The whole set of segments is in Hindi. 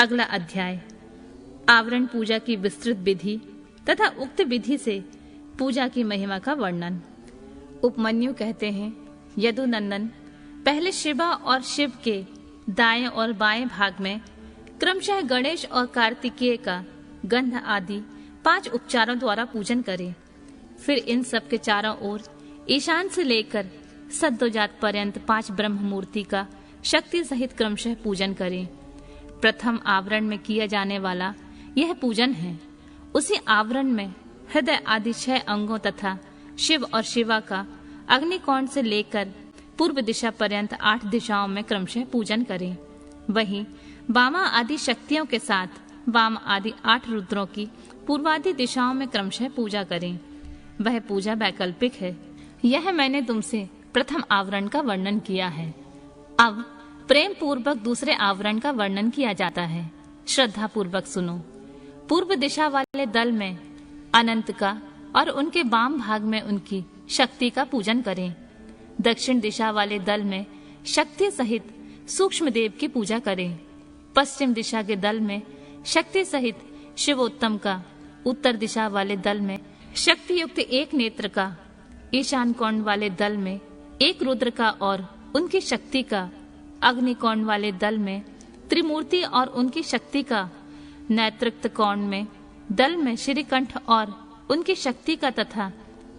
अगला अध्याय आवरण पूजा की विस्तृत विधि तथा उक्त विधि से पूजा की महिमा का वर्णन। उपमन्यु कहते हैं, यदुनंदन पहले शिवा और शिव के दाएं और बाएं भाग में क्रमशः गणेश और कार्तिकेय का गंध आदि 5 उपचारों द्वारा पूजन करें। फिर इन सब के चारों ओर ईशान से लेकर सद्योजात पर्यंत 5 ब्रह्म मूर्ति का शक्ति सहित क्रमशः पूजन करें। प्रथम आवरण में किया जाने वाला यह पूजन है। उसी आवरण में हृदय आदि 6 अंगों तथा शिव और शिवा का अग्निकोण से लेकर पूर्व दिशा पर्यंत 8 दिशाओं में क्रमशः पूजन करें। वहीं वामा आदि शक्तियों के साथ वाम आदि 8 रुद्रों की पूर्वादि दिशाओं में क्रमशः पूजा करें। वह पूजा वैकल्पिक है। यह मैंने तुमसे प्रथम आवरण का वर्णन किया है। अब प्रेम पूर्वक दूसरे आवरण का वर्णन किया जाता है। श्रद्धा पूर्वक सुनो। पूर्व दिशा वाले दल में अनंत का और उनके वाम भाग में उनकी शक्ति का पूजन करें। दक्षिण दिशा वाले दल में शक्ति सहित सूक्ष्म देव की पूजा करें। पश्चिम दिशा के दल में शक्ति सहित शिवोत्तम का, उत्तर दिशा वाले दल में शक्ति युक्त एक नेत्र का, ईशान कोण वाले दल में एक रुद्र का और उनकी शक्ति का, अग्निकोण वाले दल में त्रिमूर्ति और उनकी शक्ति का, नैतृक्त कोण में दल में श्रीकंठ और उनकी शक्ति का तथा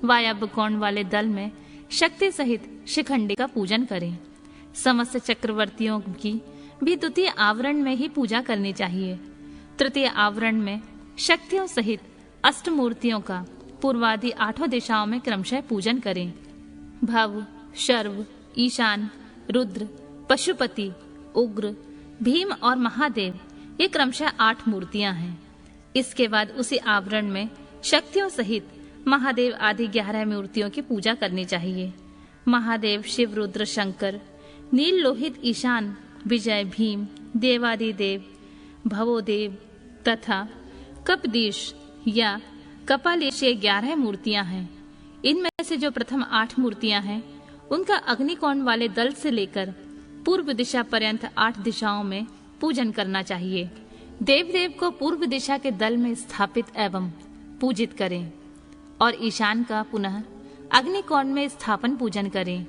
वायव्य कोण वाले दल में शक्ति सहित शिखंडी का पूजन करें। समस्त चक्रवर्तियों की भी द्वितीय आवरण में ही पूजा करनी चाहिए। तृतीय आवरण में शक्तियों सहित अष्टमूर्तियों का पूर्वादि 8 दिशाओं में क्रमशः पूजन करें। भव, शर्व, ईशान, रुद्र, पशुपति, उग्र, भीम और महादेव ये क्रमशः 8 मूर्तियां हैं। इसके बाद उसी आवरण में शक्तियों सहित महादेव आदि 11 मूर्तियों की पूजा करनी चाहिए। महादेव, शिव, रुद्र, शंकर, नील लोहित, ईशान, विजय, भीम, देवादिदेव, भवोदेव तथा कपदीश या कपालीश ये 11 मूर्तियां हैं। इनमें से जो प्रथम 8 मूर्तियां हैं उनका अग्निकोण वाले दल से लेकर पूर्व दिशा पर्यंत 8 दिशाओं में पूजन करना चाहिए। देवदेव को पूर्व दिशा के दल में स्थापित एवं पूजित करें और ईशान का पुनः अग्निकोण में स्थापन पूजन करें।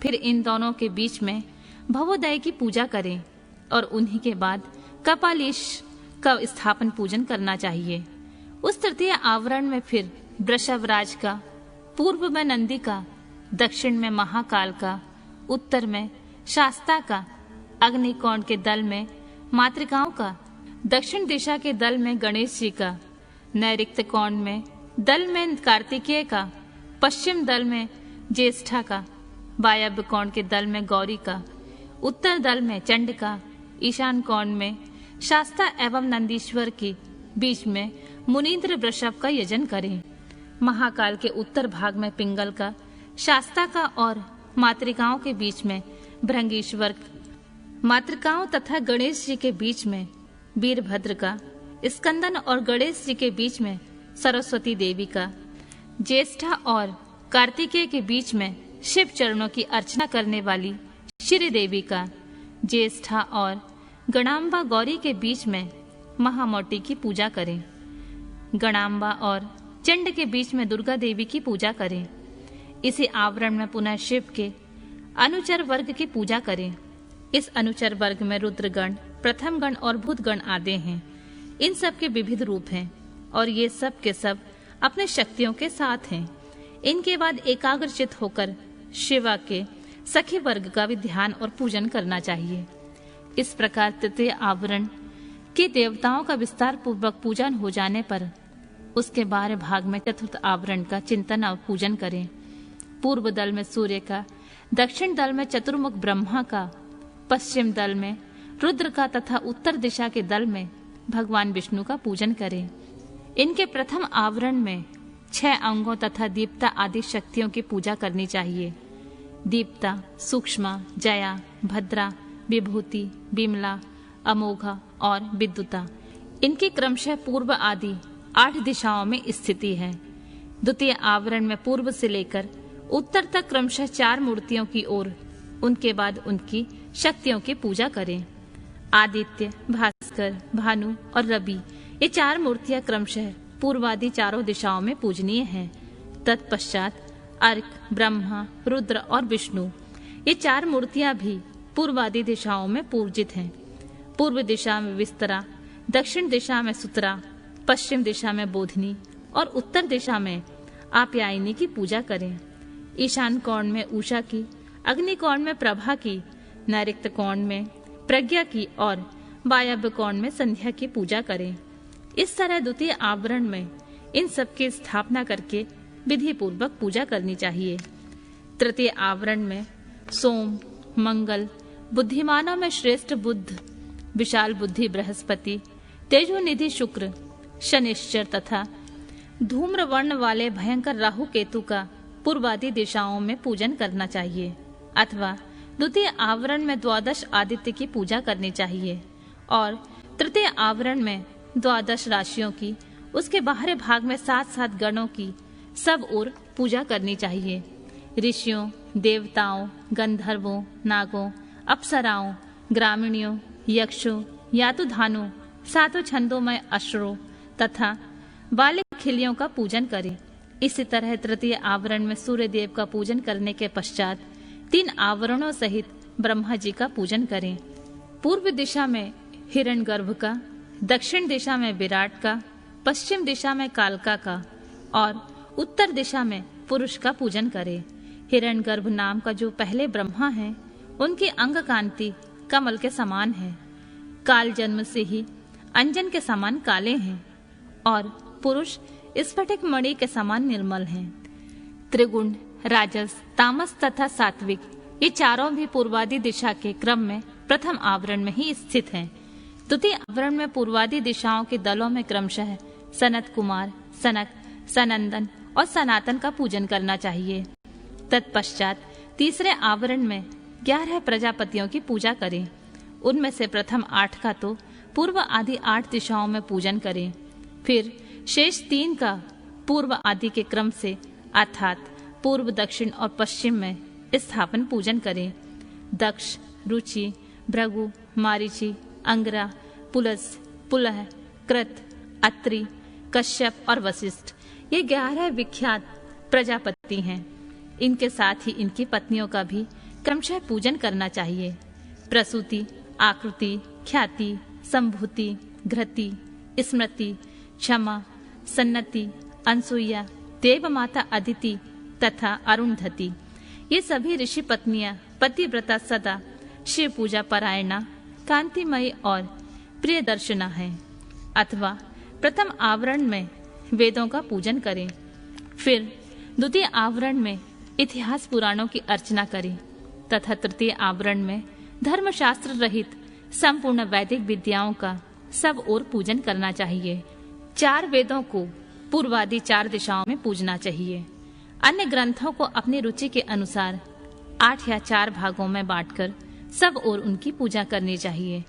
फिर इन दोनों के बीच में भवोदय की पूजा करें और उन्हीं के बाद कपालीश का स्थापन पूजन करना चाहिए। उस तृतीय आवरण में फिर वृषभराज का, पूर्व में नंदी का, दक्षिण में महाकाल का, उत्तर में शास्ता का, अग्निकोण के दल में मातृकाओं का, दक्षिण दिशा के दल में गणेश जी का, नैऋत्य कोण में दल में कार्तिकेय का, पश्चिम दल में ज्येष्ठा का, वायव्य कोण के दल में गौरी का, उत्तर दल में चंड का, ईशान कोण में शास्ता एवं नंदीश्वर के बीच में मुनीन्द्र वृषभ का यजन करें। महाकाल के उत्तर भाग में पिंगल का, शास्ता का और मातृकाओं के बीच में भृंगीश्वर, मातृकाओं तथा गणेश जी के बीच में वीरभद्र का, स्कंदन और गणेश जी के बीच में सरस्वती देवी का, ज्येष्ठा और कार्तिकेय के बीच में शिव चरणों की अर्चना करने वाली श्री देवी का, ज्येष्ठा और गणाम्बा गौरी के बीच में महामौटी की पूजा करें। गणाम्बा और चंड के बीच में दुर्गा देवी की पूजा करें। इसी आवरण में पुनः शिव के अनुचर वर्ग की पूजा करें। इस अनुचर वर्ग में रुद्रगण, प्रथम गण और भूतगण आदि हैं। इन सब के विविध रूप हैं और ये सब के सब अपने शक्तियों के साथ हैं। इनके बाद एकाग्रचित होकर शिवा के सखी वर्ग का भी ध्यान और पूजन करना चाहिए। इस प्रकार तृतीय आवरण के देवताओं का विस्तार पूर्वक पूजन हो जाने पर उसके बाहर भाग में चतुर्थ आवरण का चिंतन और पूजन करें। पूर्व दल में सूर्य का, दक्षिण दल में चतुर्मुख ब्रह्मा का, पश्चिम दल में रुद्र का तथा उत्तर दिशा के दल में भगवान विष्णु का पूजन करें। इनके प्रथम आवरण में 6 अंगों तथा दीप्ता आदि शक्तियों की पूजा करनी चाहिए। दीप्ता, सूक्ष्मा, जया, भद्रा, विभूति, बिमला, अमोघा और विद्युता, इनकी क्रमशः पूर्व आदि 8 दिशाओं में स्थिति है। द्वितीय आवरण में पूर्व से लेकर उत्तर तक क्रमशः 4 मूर्तियों की ओर, उनके बाद उनकी शक्तियों की पूजा करें। आदित्य, भास्कर, भास्कर, भानु और रवि, ये 4 मूर्तियां क्रमशः पूर्वादि चारों दिशाओं में पूजनीय हैं। तत्पश्चात अर्क, ब्रह्मा, रुद्र और विष्णु, ये 4 मूर्तियां भी पूर्वादि दिशाओं में पूजित हैं। पूर्व दिशा में विस्तरा, दक्षिण दिशा में सुतरा, पश्चिम दिशा में बोधिनी और उत्तर दिशा में आप्यायनी की पूजा करें। ईशान कोण में उषा की, अग्नि कोण में प्रभा की, नैऋत्य कोण में प्रज्ञा की और वायव्य कोण में संध्या की पूजा करें। इस तरह द्वितीय आवरण में इन सब की स्थापना करके विधि पूर्वक पूजा करनी चाहिए। तृतीय आवरण में सोम, मंगल, बुद्धिमानों में श्रेष्ठ बुध, विशाल बुद्धि बृहस्पति, तेजोनिधि शुक्र, शनिश्चर तथा धूम्र वर्ण वाले भयंकर राहु केतु का पूर्वादि दिशाओं में पूजन करना चाहिए। अथवा द्वितीय आवरण में 12 आदित्य की पूजा करनी चाहिए और तृतीय आवरण में 12 राशियों की, उसके बाहरी भाग में 7-7 गणों की सब ओर पूजा करनी चाहिए। ऋषियों, देवताओं, गंधर्वों, नागों, अप्सराओं, ग्रामीणों, यक्षों, यातुधानों, 7 छंदों में अश्रों तथा बालिक खिलियों का पूजन करें। इसी तरह तृतीय आवरण में सूर्य देव का पूजन करने के पश्चात 3 आवरणों सहित ब्रह्मा जी का पूजन करें। पूर्व दिशा में हिरण्यगर्भ का, दक्षिण दिशा में विराट का, पश्चिम दिशा में कालका का और उत्तर दिशा में पुरुष का पूजन करें। हिरण्यगर्भ नाम का जो पहले ब्रह्मा है, उनकी अंग कांति कमल के समान है, काल जन्म से ही अंजन के समान काले हैं और पुरुष स्फटिक मणि के समान निर्मल हैं। त्रिगुण, राजस, तामस तथा सात्विक, ये चारों भी पूर्वादि दिशा के क्रम में प्रथम आवरण में ही स्थित हैं। द्वितीय आवरण में पूर्वादि दिशाओं के दलों में क्रमशः सनत कुमार, सनक, सनंदन और सनातन का पूजन करना चाहिए। तत्पश्चात तीसरे आवरण में 11 प्रजापतियों की पूजा करें। उनमें से प्रथम 8 का तो पूर्व आदि 8 दिशाओं में पूजन करें। फिर शेष 3 का पूर्व आदि के क्रम से अर्थात पूर्व, दक्षिण और पश्चिम में स्थापन पूजन करें। दक्ष, रुचि, भृगु, मारीचि, अंगरा, पुलस, पुलह, कृत, अत्रि, कश्यप और वशिष्ठ, ये 11 विख्यात प्रजापति हैं। इनके साथ ही इनकी पत्नियों का भी क्रमशः पूजन करना चाहिए। प्रसूति, आकृति, ख्याति, संभूति, घृति, स्मृति, क्षमा, सन्नति, अनसुईया, देवमाता अदिति तथा अरुंधति, ये सभी ऋषि पत्नियां पतिव्रता सदा शिव पूजा परायणा, कांतिमयी और प्रिय दर्शना है। अथवा प्रथम आवरण में वेदों का पूजन करें। फिर द्वितीय आवरण में इतिहास पुराणों की अर्चना करें तथा तृतीय आवरण में धर्मशास्त्र रहित संपूर्ण वैदिक विद्याओं का सब ओर पूजन करना चाहिए। 4 वेदों को पूर्वादि 4 दिशाओं में पूजना चाहिए। अन्य ग्रंथों को अपनी रुचि के अनुसार 8 या 4 भागों में बांटकर सब ओर उनकी पूजा करनी चाहिए।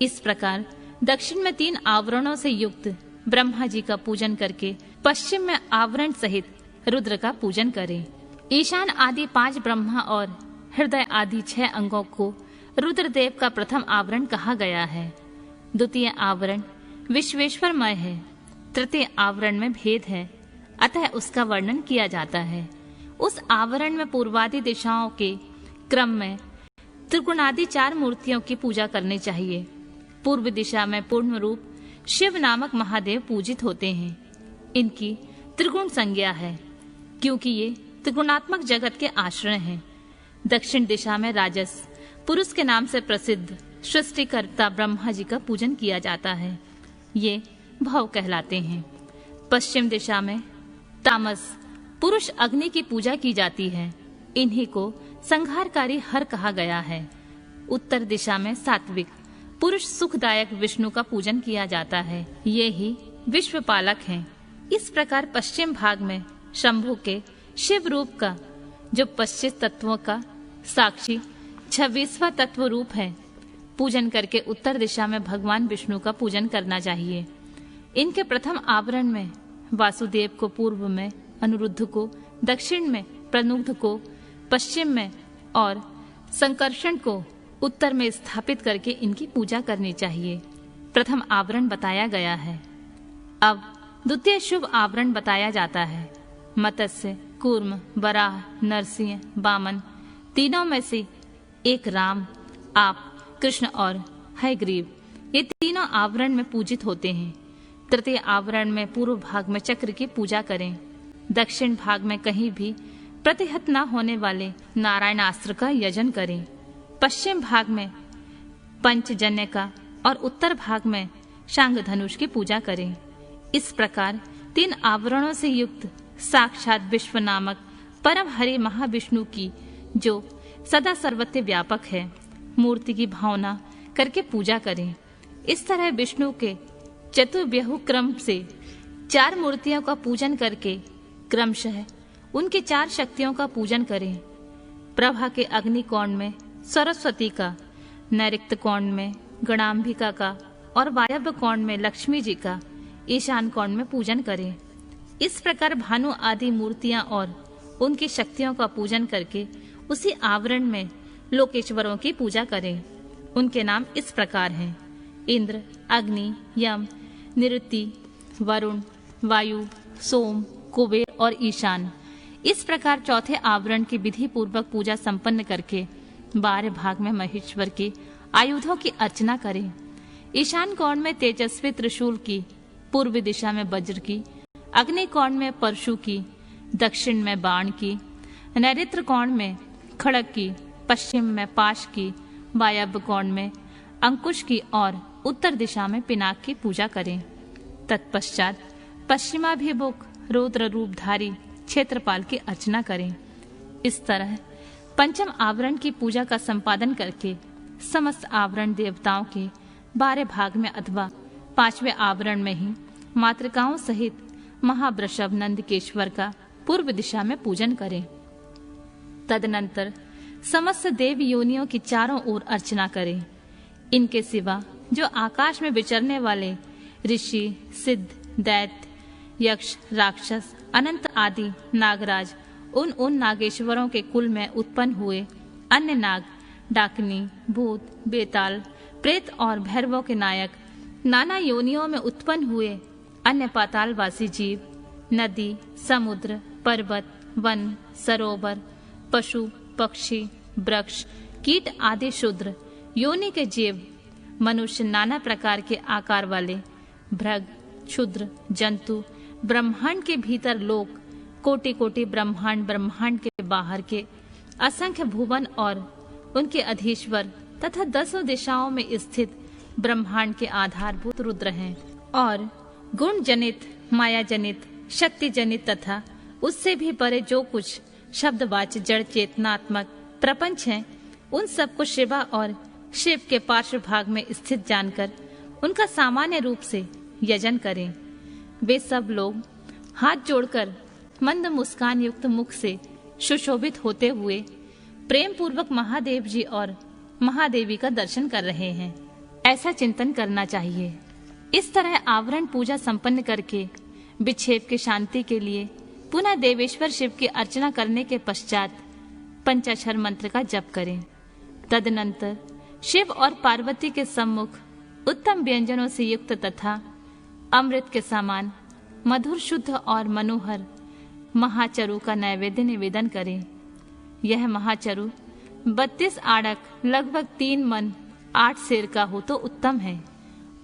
इस प्रकार दक्षिण में 3 आवरणों से युक्त ब्रह्मा जी का पूजन करके पश्चिम में आवरण सहित रुद्र का पूजन करें। ईशान आदि 5 ब्रह्मा और हृदय आदि 6 अंगों को रुद्रदेव का प्रथम आवरण कहा गया है। द्वितीय आवरण विश्वेश्वरमय है। तृतीय आवरण में भेद है, अतः उसका वर्णन किया जाता है। उस आवरण में पूर्वादि दिशाओं के क्रम में त्रिगुणादि 4 मूर्तियों की पूजा करनी चाहिए। पूर्व दिशा में पूर्ण रूप शिव नामक महादेव पूजित होते हैं। इनकी त्रिगुण संज्ञा है, क्योंकि ये त्रिगुणात्मक जगत के आश्रय हैं। दक्षिण दिशा में राजस, पुरुष के नाम से प्रसिद्ध सृष्टिकर्ता ब्रह्मा जी का पूजन किया जाता है। ये भव कहलाते हैं। पश्चिम दिशा में तामस, पुरुष अग्नि की पूजा की जाती है। इन्हीं को संहारकारी हर कहा गया है। उत्तर दिशा में सात्विक, पुरुष सुखदायक विष्णु का पूजन किया जाता है। ये ही विश्व पालक हैं। इस प्रकार पश्चिम भाग में शंभु के शिव रूप का, जो 25 तत्वों का साक्षी 26वां तत्व रूप है, पूजन करके उत्तर दिशा में भगवान विष्णु का पूजन करना चाहिए। इनके प्रथम आवरण में वासुदेव को पूर्व में, अनुरुद्ध को दक्षिण में, प्रनुद्ध को पश्चिम में और संकर्षण को उत्तर में स्थापित करके इनकी पूजा करनी चाहिए। प्रथम आवरण बताया गया है। अब द्वितीय शुभ आवरण बताया जाता है। मत्स्य, कूर्म, वराह, नरसिंह, वामन तीनों में से एक राम, आप, कृष्ण और हयग्रीव ये तीनों आवरण में पूजित होते हैं। तृतीय आवरण में पूर्व भाग में चक्र की पूजा करें। दक्षिण भाग में कहीं भी प्रतिहत न होने वाले नारायणास्त्र का यजन करें। पश्चिम भाग में पंचजन्य का और उत्तर भाग में शांग धनुष की पूजा करें। इस प्रकार 3 आवरणों से युक्त साक्षात विश्व नामक परम हरि महाविष्णु की, जो सदा सर्वत्र व्यापक है, मूर्ति की भावना करके पूजा करें। इस तरह विष्णु के चतुर्व्यूह क्रम से 4 मूर्तियों का पूजन करके क्रमशः उनकी 4 शक्तियों का पूजन करें। प्रभा के अग्नि कोण में सरस्वती का, नैऋत्य कोण में गणाम्बिका का और वायव्य कोण में लक्ष्मी जी का, ईशान कोण में पूजन करें। इस प्रकार भानु आदि मूर्तियां और उनकी शक्तियों का पूजन करके उसी आवरण में लोकेश्वरों की पूजा करें। उनके नाम इस प्रकार हैं: इंद्र, अग्नि, यम, निरुति, वरुण, वायु, सोम, कुबेर और ईशान। इस प्रकार चौथे आवरण की विधि पूर्वक पूजा संपन्न करके 12 भाग में महेश्वर के आयुधों की अर्चना करें। ईशान कोण में तेजस्वी त्रिशूल की, पूर्व दिशा में वज्र की, अग्नि कोण में परशु की, दक्षिण में बाण की, नैऋत्य कोण में खड़ग की, पश्चिम में पाश की, वायव्य कोण में अंकुश की और उत्तर दिशा में पिनाक की पूजा करें। तत्पश्चात पश्चिमाभिमुख रुद्र रूपधारी क्षेत्रपाल की अर्चना करें। इस तरह पंचम आवरण की पूजा का संपादन करके समस्त आवरण देवताओं के 12 भाग में अथवा 5वें आवरण में ही मातृकाओं सहित महावृषभ नंदकेश्वर का पूर्व दिशा में पूजन करें। तदनंतर समस्त देव योनियों की चारों ओर अर्चना करें। इनके सिवा जो आकाश में विचरने वाले ऋषि, सिद्ध, दैत्य, यक्ष, राक्षस, अनंत आदि नागराज, उन नागेश्वरों के कुल में उत्पन्न हुए अन्य नाग, डाकिनी, भूत, बेताल, प्रेत और भैरवों के नायक, नाना योनियों में उत्पन्न हुए अन्य पातालवासी जीव, नदी, समुद्र, पर्वत, वन, सरोवर, पशु, पक्षी, वृक्ष, कीट आदि शूद्र योनि के जीव, मनुष्य, नाना प्रकार के आकार वाले भृग, क्षुद्र जंतु, ब्रह्मांड के भीतर लोक, कोटि कोटि ब्रह्मांड, ब्रह्मांड के बाहर के असंख्य भुवन और उनके अधीश्वर तथा 10 दिशाओं में स्थित ब्रह्मांड के आधारभूत रुद्र हैं, और गुण जनित, माया जनित, शक्ति जनित तथा उससे भी परे जो कुछ शब्दवाच्य जड़ चेतनात्मक प्रपंच हैं, उन सबको शिवा और शिव के पार्श्व भाग में स्थित जानकर उनका सामान्य रूप से यजन करें। वे सब लोग हाथ जोड़कर मंद मुस्कान युक्त मुख से सुशोभित होते हुए प्रेम पूर्वक महादेव जी और महादेवी का दर्शन कर रहे हैं, ऐसा चिंतन करना चाहिए। इस तरह आवरण पूजा संपन्न करके विक्षेप की शांति के लिए पुनः देवेश्वर शिव की अर्चना करने के पश्चात पंचाक्षर मंत्र का जप करें। तदनंतर शिव और पार्वती के सम्मुख उत्तम व्यंजनों से युक्त तथा अमृत के समान मधुर, शुद्ध और मनोहर महाचरु का नैवेद्य निवेदन करें। यह महाचरु 32 आड़क लगभग 3 मन 8 सेर का हो तो उत्तम है,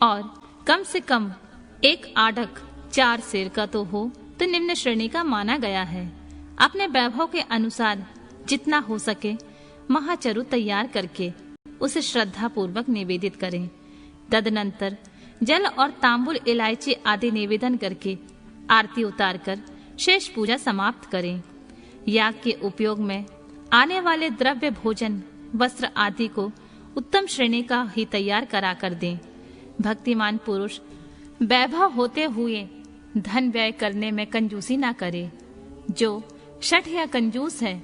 और कम से कम 1 आड़क 4 सेर का तो हो तो निम्न श्रेणी का माना गया है। अपने वैभव के अनुसार जितना हो सके महाचरु तैयार करके उसे श्रद्धा पूर्वक निवेदित करें। तदनंतर जल और तांबुल, इलायची आदि निवेदन करके आरती उतारकर शेष पूजा समाप्त करें। याग के उपयोग में आने वाले द्रव्य, भोजन, वस्त्र आदि को उत्तम श्रेणी का ही तैयार करा कर दें। भक्तिमान पुरुष वैभव होते हुए धन व्यय करने में कंजूसी ना करे। जो शठ या कंजूस है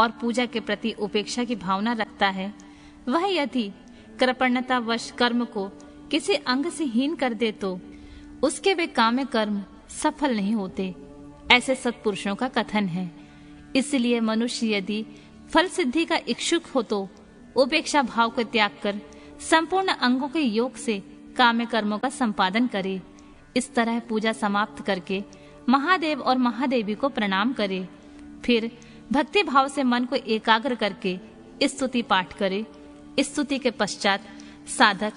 और पूजा के प्रति उपेक्षा की भावना रखता है, वह यदि कृपणतावश कर्म को किसी अंग से हीन कर दे तो उसके वे काम्य कर्म सफल नहीं होते, ऐसे सत्पुरुषों का कथन है। इसलिए मनुष्य यदि फल सिद्धि का इच्छुक हो तो उपेक्षा भाव को त्याग कर संपूर्ण अंगों के योग से काम्य कर्मों का संपादन करे। इस तरह पूजा समाप्त करके महादेव और महादेवी को प्रणाम करे। फिर भक्ति भाव से मन को एकाग्र करके स्तुति पाठ करे। स्तुति के पश्चात साधक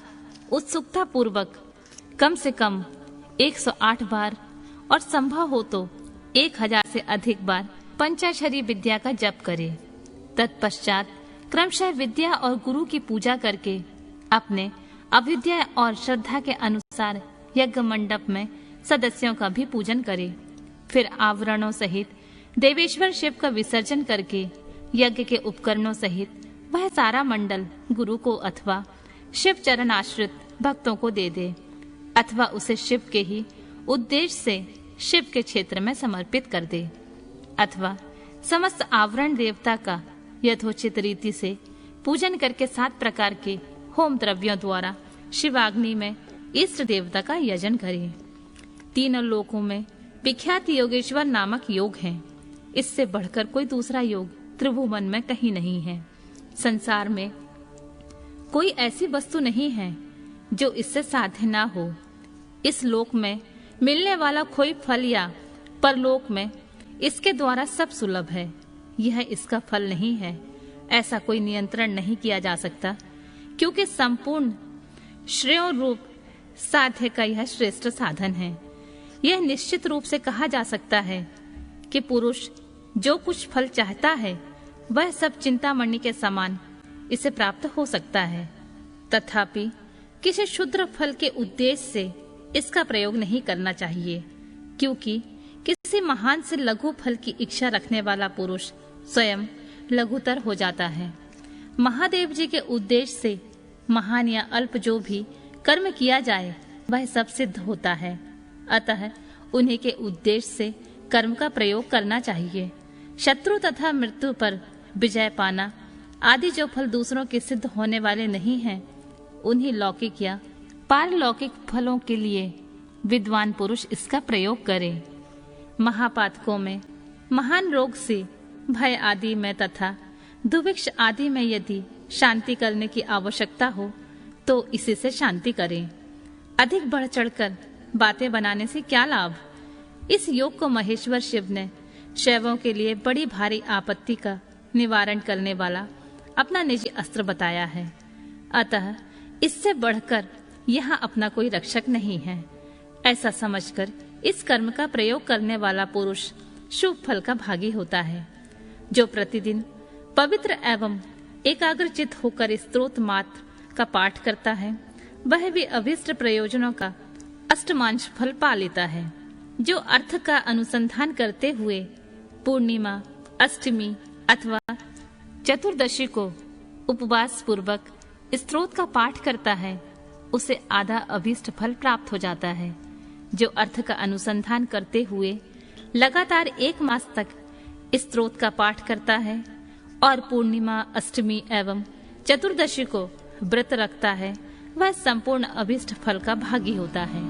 उत्सुकता पूर्वक कम से कम 108 बार और संभव हो तो 1000 से अधिक बार पंचाक्षरी विद्या का जप करे। तत्पश्चात क्रमशः विद्या और गुरु की पूजा करके अपने अभिद्या और श्रद्धा के अनुसार यज्ञ मंडप में सदस्यों का भी पूजन करे। फिर आवरणों सहित देवेश्वर शिव का विसर्जन करके यज्ञ के उपकरणों सहित वह सारा मंडल गुरु को अथवा शिव चरण आश्रित भक्तों को दे दे, अथवा उसे शिव के ही उद्देश्य से शिव के क्षेत्र में समर्पित कर दे, अथवा समस्त आवरण देवता का यथोचित रीति से पूजन करके 7 प्रकार के होम द्रव्यों द्वारा शिवाग्नि में इष्ट देवता का यजन करे। तीनों लोकों में विख्यात योगेश्वर नामक योग है। इससे बढ़कर कोई दूसरा योग त्रिभुवन में कहीं नहीं है। संसार में कोई ऐसी वस्तु नहीं है जो इससे साध्य ना हो। इस लोक में मिलने वाला कोई फल या परलोक में इसके द्वारा सब सुलभ है। यह इसका फल नहीं है, ऐसा कोई नियंत्रण नहीं किया जा सकता, क्योंकि संपूर्ण श्रेय रूप साध्य का यह श्रेष्ठ साधन है। यह निश्चित रूप से कहा जा सकता है कि पुरुष जो कुछ फल चाहता है वह सब चिंतामणि के समान इसे प्राप्त हो सकता है। तथापि किसी क्षुद्र फल के उद्देश्य से इसका प्रयोग नहीं करना चाहिए, क्योंकि किसी महान से लघु फल की इच्छा रखने वाला पुरुष स्वयं लघुतर हो जाता है। महादेव जी के उद्देश्य से महान या अल्प जो भी कर्म किया जाए वह सब सिद्ध होता है। अतः उन्हीं के उद्देश्य से कर्म का प्रयोग करना चाहिए। शत्रु तथा मृत्यु पर विजय पाना आदि जो फल दूसरों के सिद्ध होने वाले नहीं हैं, उन्हीं लौकिक या पारलौकिक फलों के लिए विद्वान पुरुष इसका प्रयोग करे। महापातकों में, महान रोग से, भय आदि में तथा दुर्भिक्ष आदि में यदि शांति करने की आवश्यकता हो तो इसी से शांति करें। अधिक बढ़ चढ़कर बातें बनाने से क्या लाभ। इस योग को महेश्वर शिव ने शैवों के लिए बड़ी भारी आपत्ति का निवारण करने वाला अपना निजी अस्त्र बताया है। अतः इससे बढ़कर यहाँ अपना कोई रक्षक नहीं है। ऐसा समझकर इस कर्म का प्रयोग करने वाला पुरुष शुभ फल का भागी होता है। जो प्रतिदिन पवित्र एवं एकाग्रचित होकर स्तोत्र मात्र का पाठ करता है वह भी अभीष्ट प्रयोजनों का अष्टमांश फल पा लेता है। जो अर्थ का अनुसंधान करते हुए पूर्णिमा, अष्टमी अथवा चतुर्दशी को उपवास पूर्वक स्तोत्र का पाठ करता है उसे आधा अभीष्ट फल प्राप्त हो जाता है। जो अर्थ का अनुसंधान करते हुए लगातार 1 मास तक स्तोत्र का पाठ करता है और पूर्णिमा, अष्टमी एवं चतुर्दशी को व्रत रखता है वह संपूर्ण अभीष्ट फल का भागी होता है।